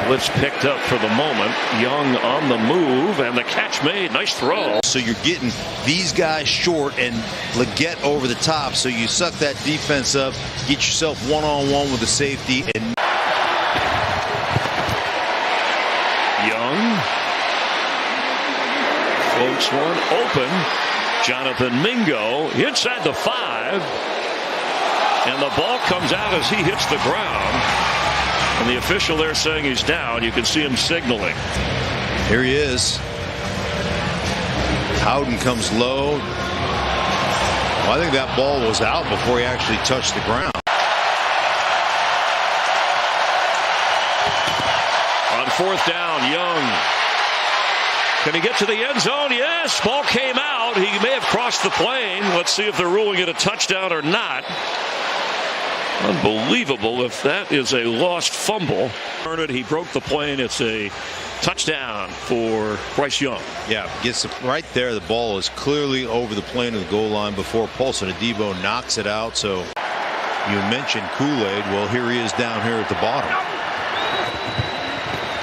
Blitz picked up for the moment. Young on the move, and the catch made. Nice throw. So you're getting these guys short and Leggett over the top. So you suck that defense up, get yourself one-on-one with the safety. And Young floats one open. Jonathan Mingo inside the 5. And the ball comes out as he hits the ground. And the official there saying he's down. You can see him signaling. Here he is. Howden comes low. Well, I think that ball was out before he actually touched the ground. On 4th down, Young. Can he get to the end zone? Yes. Ball came out. He may have crossed the plane. Let's see if they're ruling it a touchdown or not. Unbelievable if that is a lost fumble. He broke the plane. It's a touchdown for Bryce Young. Yeah, gets it right there. The ball is clearly over the plane of the goal line before Paulson Adebo knocks it out. So you mentioned Kool-Aid. Well, here he is down here at the bottom.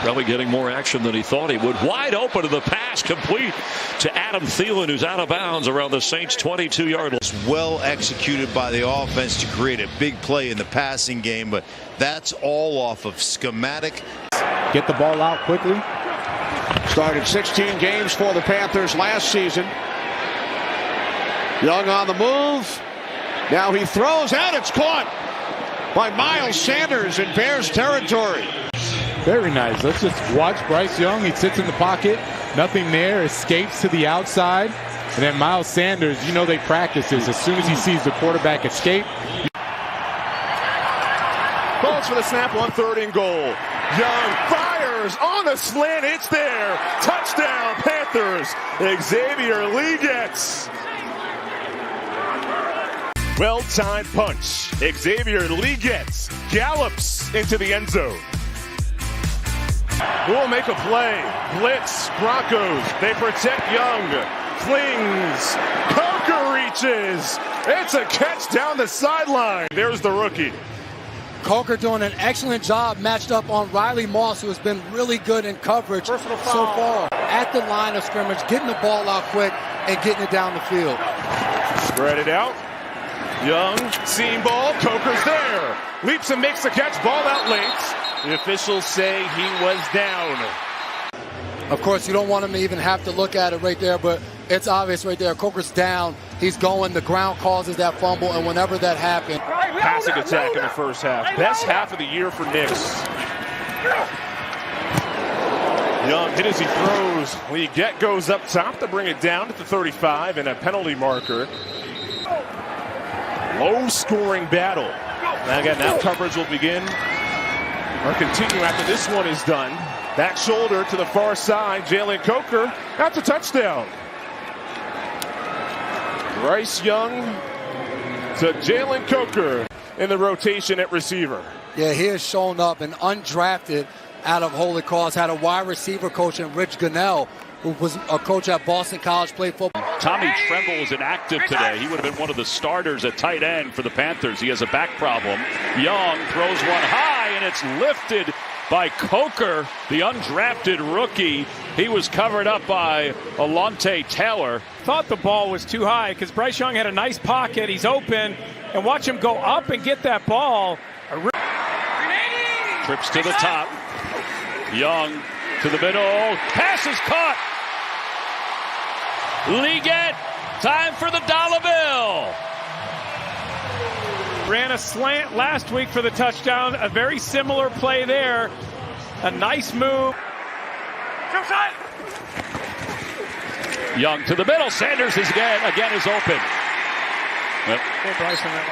Probably getting more action than he thought he would. Wide open to the pass, complete to Adam Thielen, who's out of bounds around the Saints' 22-yard line. It's well executed by the offense to create a big play in the passing game, but that's all off of schematic. Get the ball out quickly. Started 16 games for the Panthers last season. Young on the move. Now he throws out. It's caught by Miles Sanders in Bears territory. Very nice. Let's just watch Bryce Young. He sits in the pocket. Nothing there. Escapes to the outside. And then Miles Sanders, you know they practice this. As soon as he sees the quarterback escape. Calls for the snap on 3rd and goal. Young fires on the slant. It's there. Touchdown Panthers. Xavier Leggett. Well-timed punch. Xavier Leggett gallops into the end zone. Who will make a play? Blitz, Broncos. They protect Young. Flings. Coker reaches. It's a catch down the sideline. There's the rookie. Coker doing an excellent job matched up on Riley Moss, who has been really good in coverage so far. At the line of scrimmage, getting the ball out quick and getting it down the field. Spread it out. Young, seam ball. Coker's there. Leaps and makes the catch. Ball out late. The officials say he was down. Of course, you don't want him to even have to look at it right there, but it's obvious right there. Coker's down. He's going. The ground causes that fumble, and whenever that happens. Passing attack in the first half. Best half of the year for Knicks. Young hit as he throws. Leggett goes up top to bring it down at the 35 and a penalty marker. Low-scoring battle. Now again, now coverage will begin. Or continue after this one is done. Back shoulder to the far side. Jalen Coker. That's a touchdown. Bryce Young to Jalen Coker in the rotation at receiver. Yeah, he has shown up and undrafted out of Holy Cross. Had a wide receiver coach in Rich Gunnell, who was a coach at Boston College, played football. Tommy Tremble is inactive today. He would have been one of the starters at tight end for the Panthers. He has a back problem. Young throws one high, and it's lifted by Coker, the undrafted rookie. He was covered up by Alontae Taylor. Thought the ball was too high because Bryce Young had a nice pocket. He's open, and watch him go up and get that ball. Trips to the top. Young to the middle. Pass is caught. Leggett, time for the dollar bill. Ran a slant last week for the touchdown. A very similar play there. A nice move. Young to the middle. Sanders is again is open. Bryce on that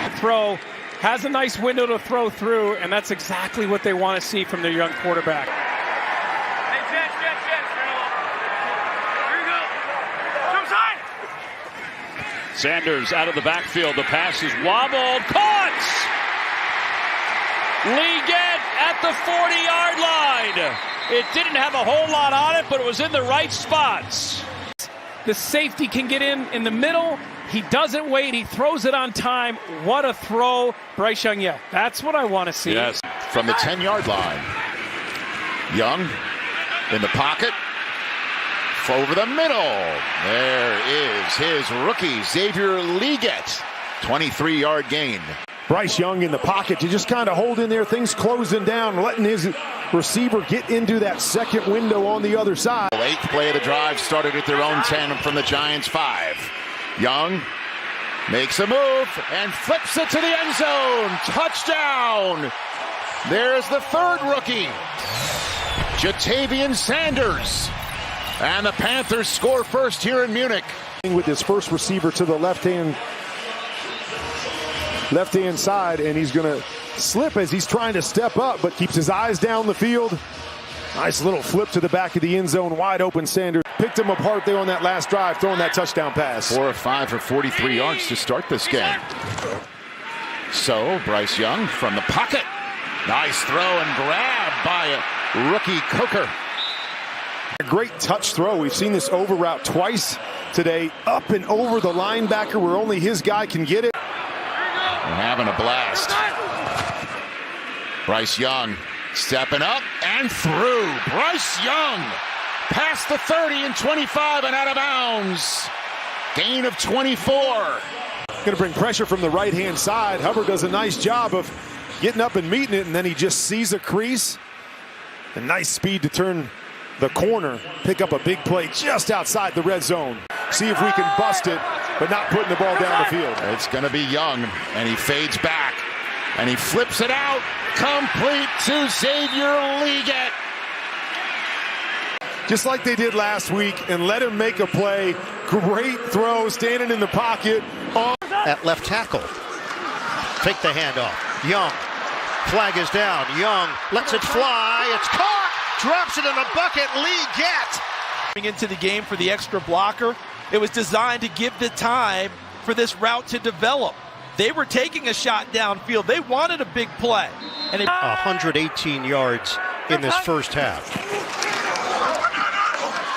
one. Throw. Has a nice window to throw through, and that's exactly what they want to see from their young quarterback. Sanders out of the backfield. The pass is wobbled. Caught! Leggett at the 40-yard line. It didn't have a whole lot on it, but it was in the right spots. The safety can get in the middle. He doesn't wait. He throws it on time. What a throw. Bryce Young, yeah, that's what I want to see. Yes. from the 10-yard line. Young in the pocket. Over the middle. There is his rookie, Xavier Leggett. 23-yard gain. Bryce Young in the pocket to just kind of hold in there, things closing down, letting his receiver get into that second window on the other side. 8th play of the drive started at their own 10 from the Giants 5. Young makes a move and flips it to the end zone. Touchdown. There's the third rookie, Jatavian Sanders. And the Panthers score first here in Munich. With his first receiver to the left-hand side, and he's going to slip as he's trying to step up, but keeps his eyes down the field. Nice little flip to the back of the end zone, wide open. Sanders picked him apart there on that last drive, throwing that touchdown pass. 4 of 5 for 43 yards to start this game. So Bryce Young from the pocket. Nice throw and grab by rookie Coker. A great touch throw. We've seen this over route twice today, up and over the linebacker where only his guy can get it. We're having a blast. Bryce Young stepping up and through. Bryce Young past the 30 and 25 and out of bounds. Gain of 24. Going to bring pressure from the right-hand side. Hubbard does a nice job of getting up and meeting it, and then he just sees a crease. A nice speed to turn the corner, pick up a big play just outside the red zone. See if we can bust it, but not putting the ball down the field. It's going to be Young, and he fades back, and he flips it out, complete to Xavier Leggett. Just like they did last week, and let him make a play. Great throw, standing in the pocket. At left tackle. Take the handoff. Young. Flag is down. Young lets it fly. It's caught. Drops it in the bucket. Leggett. Into the game for the extra blocker. It was designed to give the time for this route to develop. They were taking a shot downfield. They wanted a big play. And 118 yards in this first half.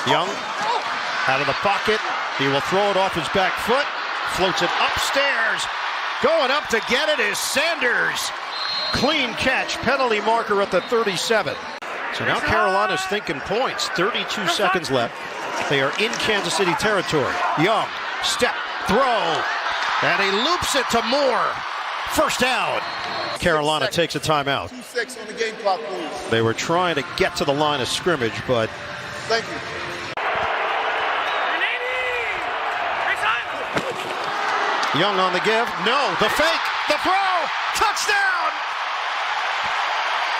Young out of the pocket. He will throw it off his back foot. Floats it upstairs. Going up to get it is Sanders. Clean catch. Penalty marker at the 37. So now Carolina's thinking points. 32 seconds left. They are in Kansas City territory. Young, step, throw, and he loops it to Moore. First down. Carolina takes a timeout. 2-6 on the game clock, please. They were trying to get to the line of scrimmage, but... Thank you. Young on the give. No, the fake, the throw, touchdown!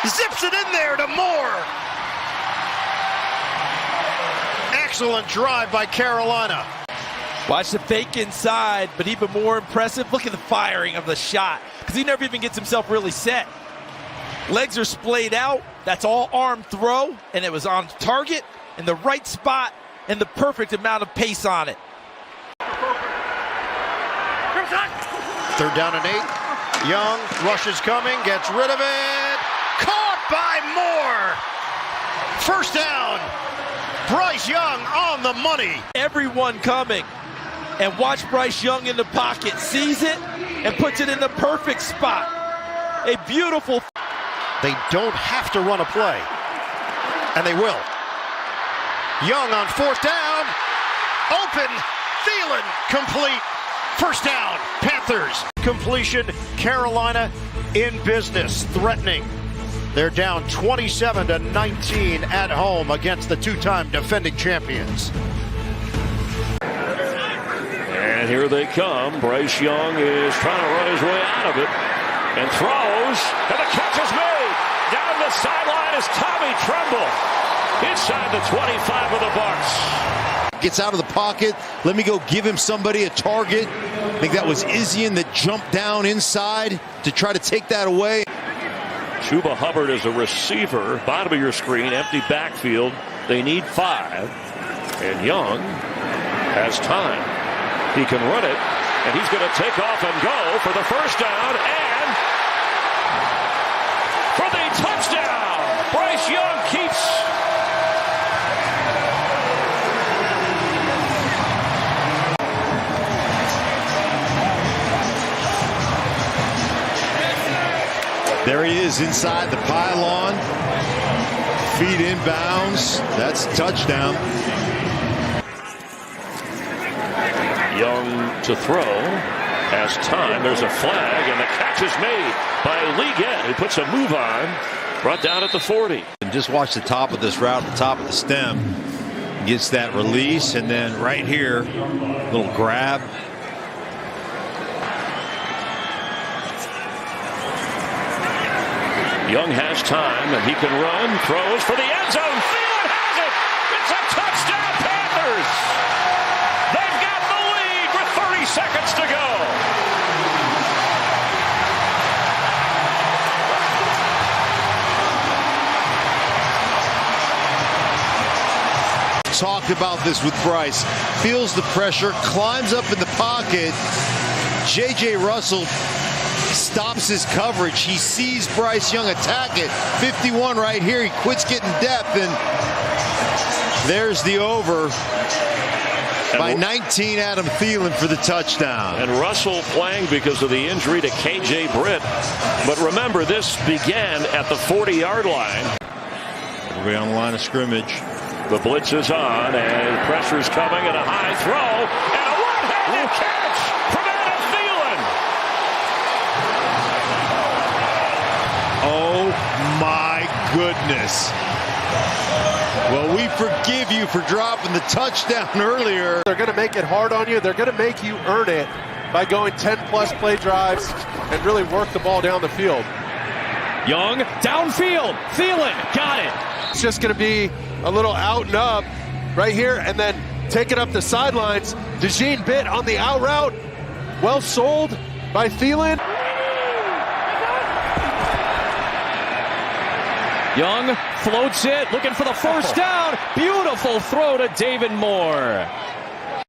Zips it in there to Moore. Excellent drive by Carolina. Watch the fake inside, but even more impressive, look at the firing of the shot, because he never even gets himself really set. Legs are splayed out. That's all arm throw, and it was on target, in the right spot, and the perfect amount of pace on it. Third down and 8. Young, rush is coming, gets rid of it. Caught by Moore. First down. Bryce Young on the money. Everyone coming. And watch Bryce Young in the pocket. Sees it and puts it in the perfect spot. A beautiful. They don't have to run a play. And they will. Young on fourth down. Open. Thielen. Complete. First down. Panthers. Completion. Carolina in business. Threatening. They're down 27-19 at home against the two-time defending champions. And here they come. Bryce Young is trying to run his way out of it and throws, and the catch is made. Down the sideline is Tommy Tremble inside the 25 of the Bucs. Gets out of the pocket. Let me go give him somebody a target. I think that was Izzian that jumped down inside to try to take that away. Chuba Hubbard is a receiver. Bottom of your screen, empty backfield. They need 5. And Young has time. He can run it, and he's going to take off and go for the first down and for the touchdown. Bryce Young keeps. There he is inside the pylon. Feet inbounds. That's a touchdown. Young to throw. Has time. There's a flag, and the catch is made by Leggett, who puts a move on. Brought down at the 40. And just watch the top of this route, the top of the stem. Gets that release, and then right here, little grab. Young has time, and he can run. Throws for the end zone. Thielen has it. It's a touchdown, Panthers. They've got the lead with 30 seconds to go. Talked about this with Bryce. Feels the pressure, climbs up in the pocket. J.J. Russell stops his coverage. He sees Bryce Young attack it. 51 right here. He quits getting depth, and there's the over by 19. Adam Thielen for the touchdown. And Russell playing because of the injury to K.J. Britt. But remember, this began at the 40-yard line. Everybody on the line of scrimmage. The blitz is on, and pressure's coming, and a high throw, and a one-handed catch from Adam Thielen. Oh my goodness. Well, we forgive you for dropping the touchdown earlier. They're going to make it hard on you. They're going to make you earn it by going 10-plus play drives and really work the ball down the field. Young, downfield. Thielen, got it. It's just going to be a little out and up right here, and then take it up the sidelines. DeJean bit on the out route. Well sold by Thielen. Young floats it, looking for the first down. Beautiful throw to David Moore.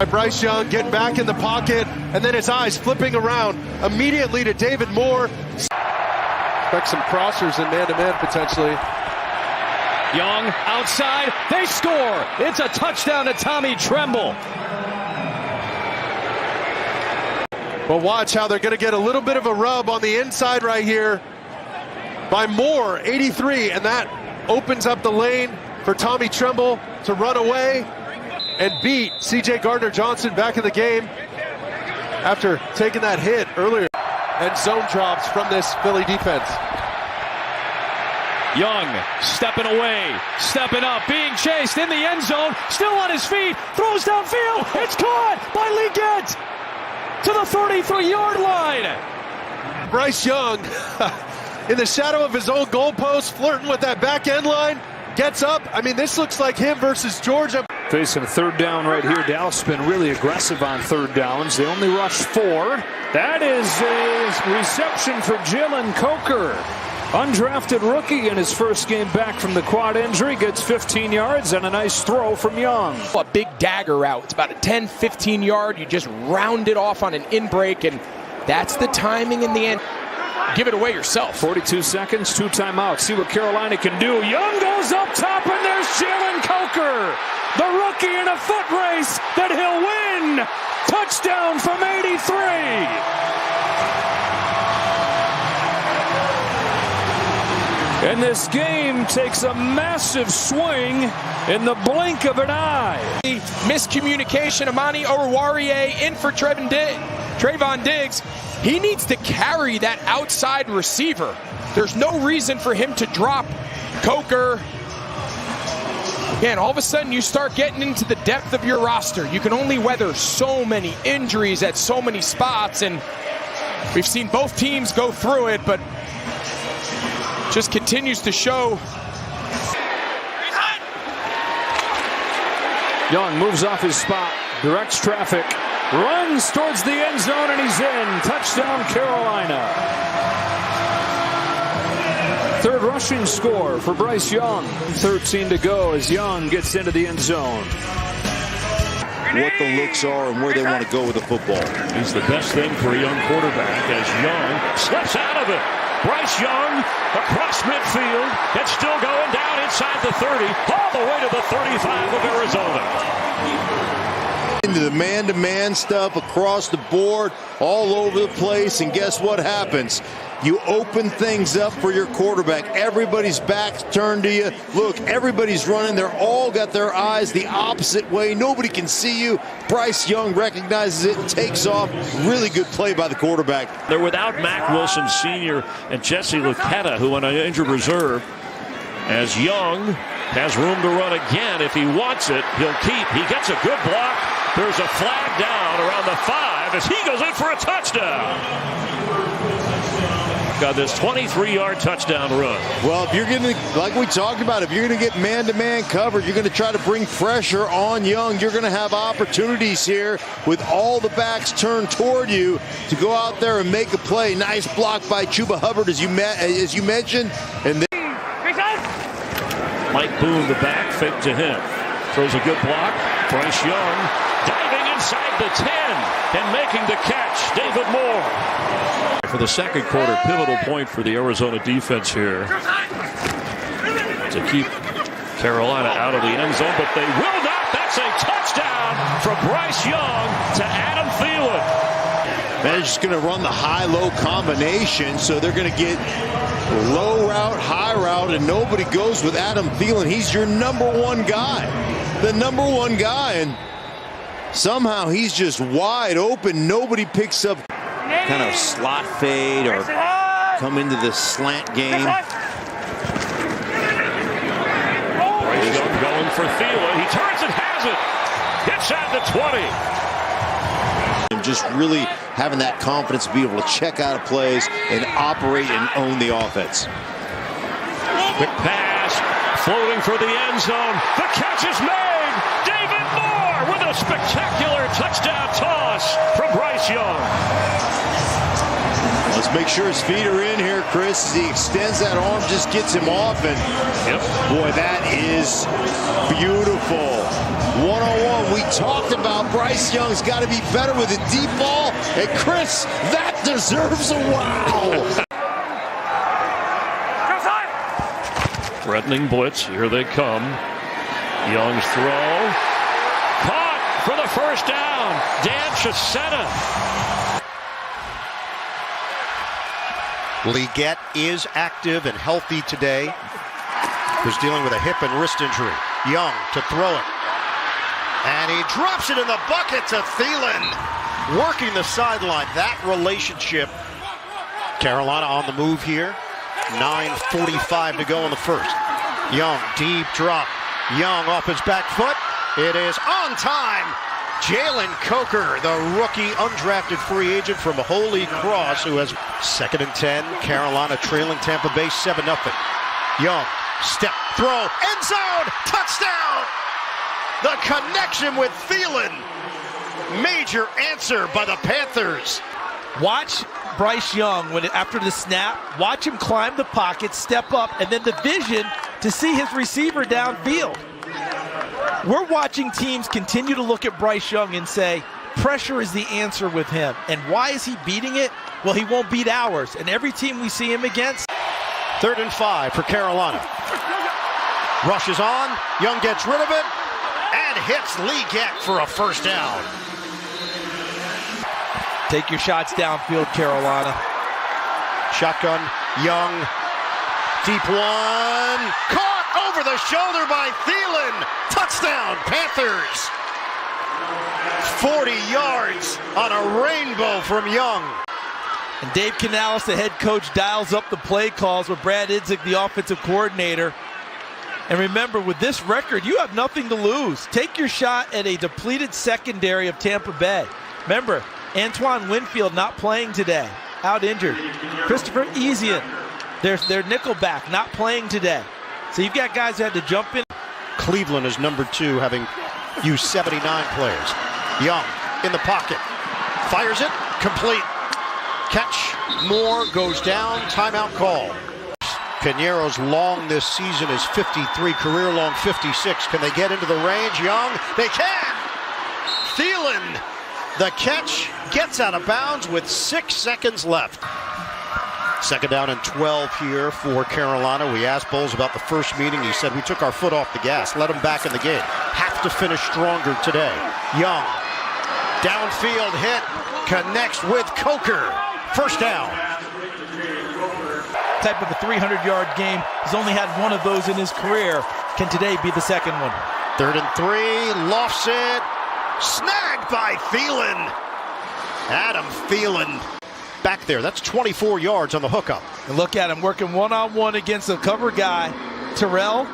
Bryce Young getting back in the pocket, and then his eyes flipping around immediately to David Moore. Expect some crossers and man-to-man potentially. Young outside, they score. It's a touchdown to Tommy Tremble. But watch how they're going to get a little bit of a rub on the inside right here by Moore, 83, and that opens up the lane for Tommy Tremble to run away and beat C.J. Gardner-Johnson back in the game after taking that hit earlier. And zone drops from this Philly defense. Young stepping away, stepping up, being chased in the end zone, still on his feet, throws downfield, it's caught by Leggett to the 33-yard line. Bryce Young, in the shadow of his own goalpost, flirting with that back end line, gets up. I mean, this looks like him versus Georgia. Facing a third down right here. Dallas has been really aggressive on third downs. They only rush 4. That is a reception for Jalen Coker. Undrafted rookie in his first game back from the quad injury, gets 15 yards and a nice throw from Young. A big dagger route. It's about a 10-15 yard. You just round it off on an in break, and that's the timing in the end. Give it away yourself. 42 seconds, 2 timeouts. See what Carolina can do. Young goes up top, and there's Jalen Coker, the rookie in a foot race that he'll win. Touchdown from 83. And this game takes a massive swing in the blink of an eye. Miscommunication. Amani Oruwariye in for Trayvon Diggs. He needs to carry that outside receiver. There's no reason for him to drop Coker. Again, all of a sudden you start getting into the depth of your roster. You can only weather so many injuries at so many spots, and we've seen both teams go through it, but just continues to show. Young moves off his spot, directs traffic, runs towards the end zone, and he's in. Touchdown, Carolina. Third rushing score for Bryce Young. 13 to go as Young gets into the end zone. What the looks are and where they want to go with the football. He's the best thing for a young quarterback as Young slips out of it. Bryce Young across midfield. It's still going down inside the 30, all the way to the 35 of Arizona. Into the man-to-man stuff across the board, all over the place, and guess what happens? You open things up for your quarterback. Everybody's back's turned to you. Look, everybody's running. They're all got their eyes the opposite way. Nobody can see you. Bryce Young recognizes it and takes off. Really good play by the quarterback. They're without Mac Wilson Sr. and Jesse Lucetta, who on an injured reserve. As Young has room to run again. If he wants it, he'll keep. He gets a good block. There's a flag down around the 5 as he goes in for a touchdown. Got this 23-yard touchdown run. Well, if you're going to, like we talked about, if you're going to get man-to-man coverage, you're going to try to bring pressure on Young. You're going to have opportunities here with all the backs turned toward you to go out there and make a play. Nice block by Chuba Hubbard, as you mentioned. And then Mike Boone, the back, fake to him. Throws a good block. Bryce Young diving inside the 10 and making the catch. David Moore. For the second quarter, pivotal point for the Arizona defense here to keep Carolina out of the end zone, but they will not. That's a touchdown from Bryce Young to Adam Thielen. They're just going to run the high-low combination, so they're going to get low route, high route, and nobody goes with Adam Thielen. He's your number one guy, the number one guy, and somehow he's just wide open. Nobody picks up kind of slot fade or come into the slant game. Bryce Young going for Thielen. He turns and has it. Hits at the 20. And just really having that confidence to be able to check out of plays and operate and own the offense. Quick pass, floating for the end zone. The catch is made. David Moore with a spectacular touchdown toss from Bryce Young. Let's make sure his feet are in here, Chris, as he extends that arm, just gets him off, and boy, that is beautiful. One-on-one, we talked about Bryce Young's got to be better with a deep ball, and Chris, that deserves a wow. Threatening blitz, here they come. Young's throw, caught for the first down. Dan Chisetta. Liggett is active and healthy today. Was dealing with a hip and wrist injury. Young to throw it. And he drops it in the bucket to Thielen. Working the sideline. That relationship. Carolina on the move here. 9:45 to go in the first. Young, deep drop. Young off his back foot. It is on time. Jalen Coker, the rookie undrafted free agent from Holy Cross, who has 2nd and 10. Carolina trailing Tampa Bay 7-0. Young, step, throw, end zone, touchdown! The connection with Thielen. Major answer by the Panthers. Watch Bryce Young after the snap. Watch him climb the pocket, step up, and then the vision to see his receiver downfield. We're watching teams continue to look at Bryce Young and say, pressure is the answer with him. And why is he beating it? Well, he won't beat ours. And every team we see him against. 3rd and 5 for Carolina. Rushes on. Young gets rid of it and hits Liggett for a first down. Take your shots downfield, Carolina. Shotgun. Young. Deep one. Caught over the shoulder by Thielen. Touchdown, Panthers. 40 yards on a rainbow from Young. And Dave Canales, the head coach, dials up the play calls with Brad Idzik, the offensive coordinator. And remember, with this record, you have nothing to lose. Take your shot at a depleted secondary of Tampa Bay. Remember, Antoine Winfield not playing today, out injured. Christopher Ezian, their nickelback, not playing today. So you've got guys that had to jump in. Cleveland is number 2, having used 79 players. Young in the pocket. Fires it. Complete. Catch. Moore goes down. Timeout call. Piñeiro's long this season is 53. Career long 56. Can they get into the range? Young. They can. Thielen. The catch gets out of bounds with 6 seconds left. 2nd down and 12 here for Carolina. We asked Bowles about the first meeting. He said, we took our foot off the gas. Let them back in the game. Have to finish stronger today. Young. Downfield hit. Connects with Coker. First down. Type of a 300-yard game. He's only had one of those in his career. Can today be the second one? 3rd and 3, lofts it, snagged by Thielen. Adam Thielen back there. That's 24 yards on the hookup. And look at him working one-on-one against a cover guy. Terrell,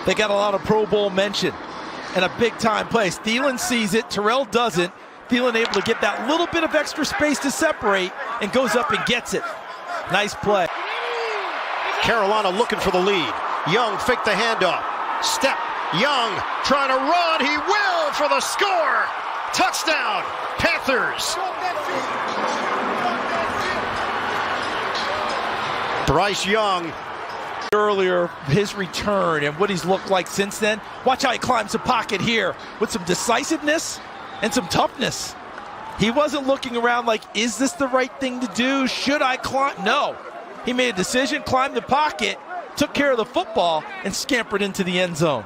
they got a lot of Pro Bowl mention and a big-time play. Thielen sees it. Terrell doesn't. Thielen able to get that little bit of extra space to separate and goes up and gets it. Nice play. Carolina looking for the lead. Young faked the handoff. Step. Young trying to run. He will for the score. Touchdown, Panthers. Bryce Young. Earlier, his return and what he's looked like since then. Watch how he climbs the pocket here with some decisiveness and some toughness. He wasn't looking around like, is this the right thing to do? Should I climb? No. He made a decision, climbed the pocket, took care of the football, and scampered into the end zone.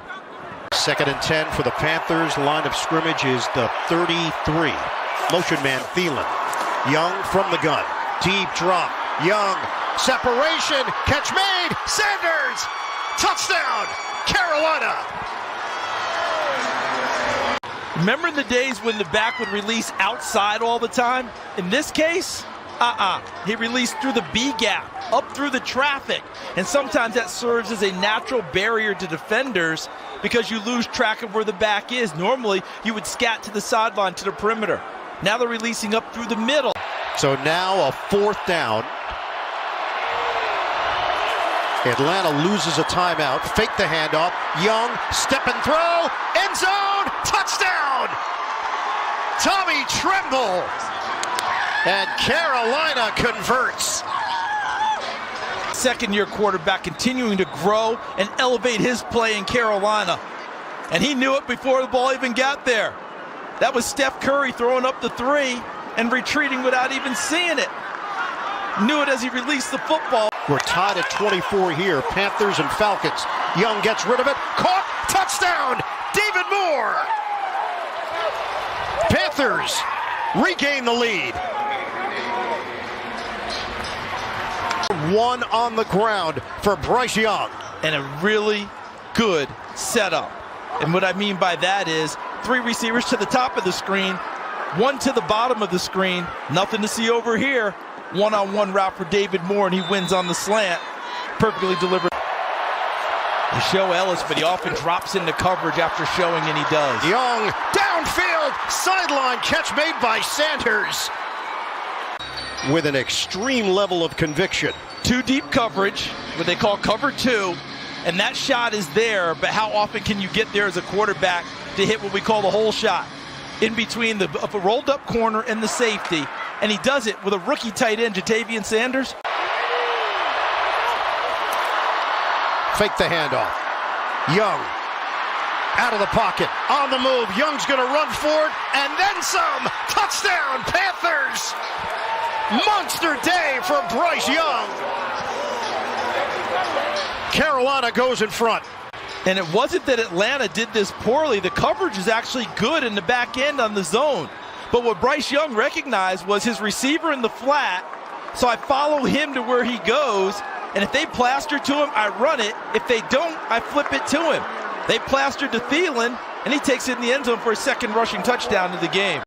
2nd and 10 for the Panthers. Line of scrimmage is the 33. Motion man Thielen. Young from the gun. Deep drop. Young. Separation. Catch made. Sanders. Touchdown. Carolina. Remember the days when the back would release outside all the time? In this case, he released through the B gap, up through the traffic. And sometimes that serves as a natural barrier to defenders because you lose track of where the back is. Normally, you would scat to the sideline, to the perimeter. Now they're releasing up through the middle. So now a 4th down. Atlanta loses a timeout. Fake the handoff. Young, step and throw. End zone. Touchdown. Tommy Tremble. And Carolina converts. Second-year quarterback continuing to grow and elevate his play in Carolina. And he knew it before the ball even got there. That was Steph Curry throwing up the 3 and retreating without even seeing it. Knew it as he released the football. We're tied at 24 here. Panthers and Falcons. Young gets rid of it. Caught. Touchdown. David Moore. Panthers regain the lead. 1 on the ground for Bryce Young. And a really good setup. And what I mean by that is 3 receivers to the top of the screen, 1 to the bottom of the screen. Nothing to see over here. One-on-one route for David Moore, and he wins on the slant. Perfectly delivered. They show Ellis, but he often drops into coverage after showing, and he does. Young, downfield, sideline catch made by Sanders. With an extreme level of conviction. 2 deep coverage, what they call cover 2, and that shot is there, but how often can you get there as a quarterback to hit what we call the hole shot? In between the rolled up corner and the safety, and he does it with a rookie tight end, Jatavian Sanders. Fake the handoff. Young, out of the pocket, on the move. Young's going to run for it, and then some. Touchdown, Panthers! Monster day for Bryce Young. Carolina goes in front. And it wasn't that Atlanta did this poorly. The coverage is actually good in the back end on the zone. But what Bryce Young recognized was his receiver in the flat. So I follow him to where he goes. And if they plaster to him, I run it. If they don't, I flip it to him. They plastered to Thielen, and he takes it in the end zone for a second rushing touchdown of the game.